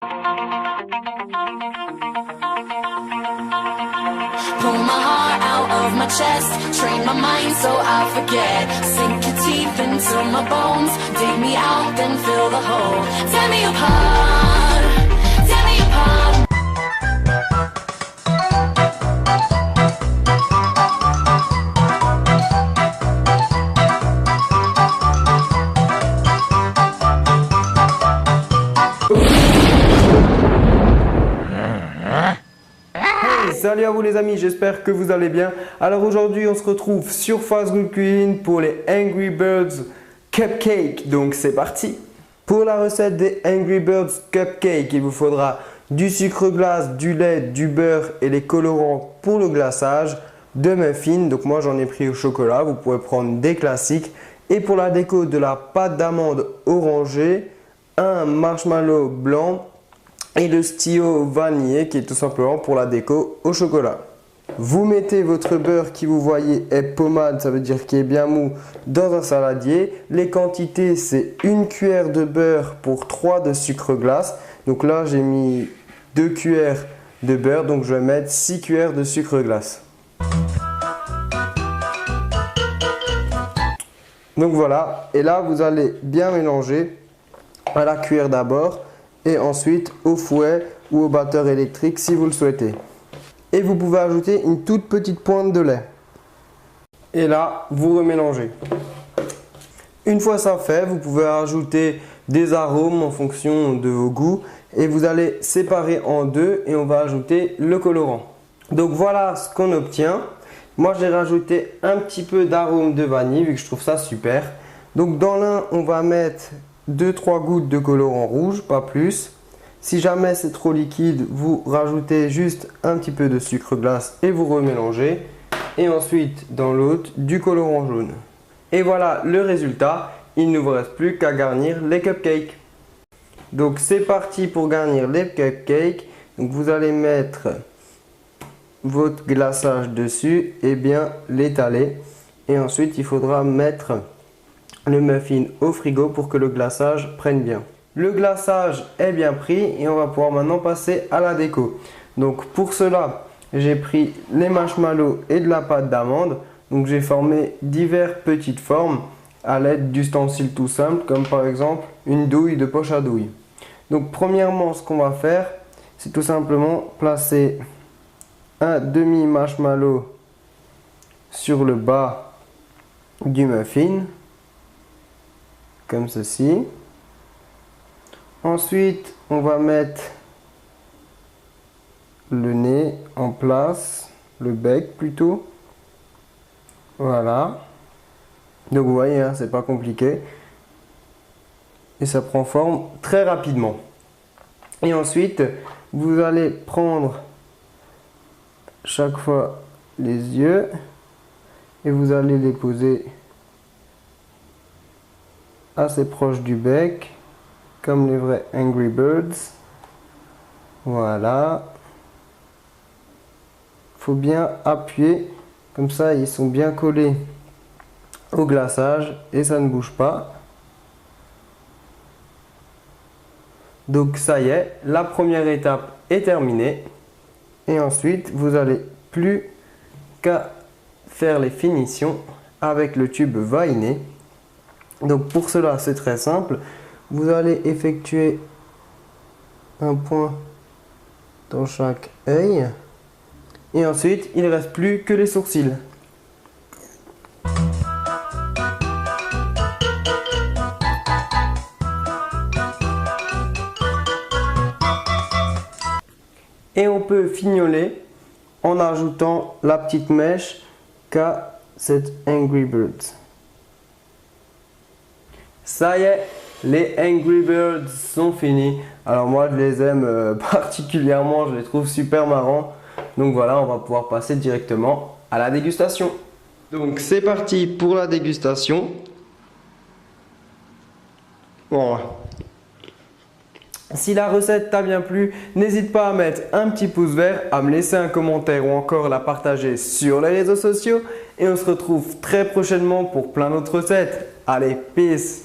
Pull my heart out of my chest, train my mind so I forget. Sink your teeth into my bones, dig me out, then fill the hole. Tear me apart, tear me apart. Salut à vous les amis, j'espère que vous allez bien. Alors aujourd'hui on se retrouve sur Fast Good Cuisine pour les Angry Birds Cupcakes. Donc c'est parti. Pour la recette des Angry Birds Cupcakes, il vous faudra du sucre glace, du lait, du beurre et les colorants pour le glaçage, de muffins. Donc moi j'en ai pris au chocolat, vous pouvez prendre des classiques. Et pour la déco, de la pâte d'amande orangée, un marshmallow blanc et le stylo vanillé qui est tout simplement pour la déco au chocolat. Vous mettez votre beurre qui vous voyez est pommade, ça veut dire qu'il est bien mou, dans un saladier. Les quantités, c'est 1 cuillère de beurre pour 3 de sucre glace. Donc là j'ai mis 2 cuillères de beurre, donc je vais mettre 6 cuillères de sucre glace. Donc voilà, et là vous allez bien mélanger à la cuillère d'abord et ensuite au fouet ou au batteur électrique si vous le souhaitez. Et vous pouvez ajouter une toute petite pointe de lait. Et là, vous remélangez. Une fois ça fait, vous pouvez ajouter des arômes en fonction de vos goûts et vous allez séparer en deux et on va ajouter le colorant. Donc voilà ce qu'on obtient. Moi j'ai rajouté un petit peu d'arôme de vanille vu que je trouve ça super. Donc dans l'un, on va mettre 2-3 gouttes de colorant rouge, pas plus. Si jamais c'est trop liquide, vous rajoutez juste un petit peu de sucre glace et vous remélangez. Et ensuite, dans l'autre, du colorant jaune. Et voilà le résultat. Il ne vous reste plus qu'à garnir les cupcakes. Donc c'est parti pour garnir les cupcakes. Donc vous allez mettre votre glaçage dessus et bien l'étaler. Et ensuite, il faudra mettre le muffin au frigo pour que le glaçage prenne bien. Le glaçage est bien pris et on va pouvoir maintenant passer à la déco. Donc pour cela, j'ai pris les marshmallows et de la pâte d'amande. Donc j'ai formé diverses petites formes à l'aide d'ustensiles tout simples comme par exemple une douille de poche à douille. Donc premièrement, ce qu'on va faire, c'est tout simplement placer un demi marshmallow sur le bas du muffin. Comme ceci. Ensuite, on va mettre le nez en place, le bec plutôt. Voilà. Donc vous voyez, hein, c'est pas compliqué. Et ça prend forme très rapidement. Et ensuite, vous allez prendre chaque fois les yeux et vous allez les poser assez proche du bec, comme les vrais Angry Birds. Voilà. Faut bien appuyer, comme ça ils sont bien collés au glaçage et ça ne bouge pas. Donc ça y est, la première étape est terminée. Et ensuite, vous n'allez plus qu'à faire les finitions avec le tube vainé. Donc pour cela, c'est très simple. Vous allez effectuer un point dans chaque œil. Et ensuite, il ne reste plus que les sourcils. Et on peut fignoler en ajoutant la petite mèche qu'a cette Angry Birds. Ça y est, les Angry Birds sont finis. Alors moi je les aime particulièrement, je les trouve super marrants. Donc voilà, on va pouvoir passer directement à la dégustation. Donc c'est parti pour la dégustation. Bon. Si la recette t'a bien plu, n'hésite pas à mettre un petit pouce vert, à me laisser un commentaire ou encore la partager sur les réseaux sociaux. Et on se retrouve très prochainement pour plein d'autres recettes. Allez, peace!